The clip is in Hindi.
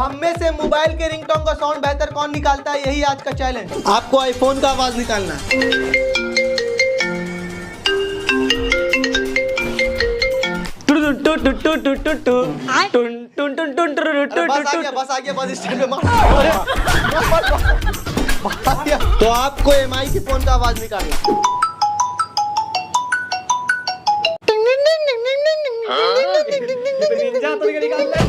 हम में से मोबाइल के रिंगटोन का साउंड बेहतर कौन निकालता है, यही आज का चैलेंज। आपको आईफोन का आवाज निकालना है। बस आ गया बस स्टैंड पे मार। तो आपको एमआई के फोन का आवाज निकालना। निंजा तो निकाल ले।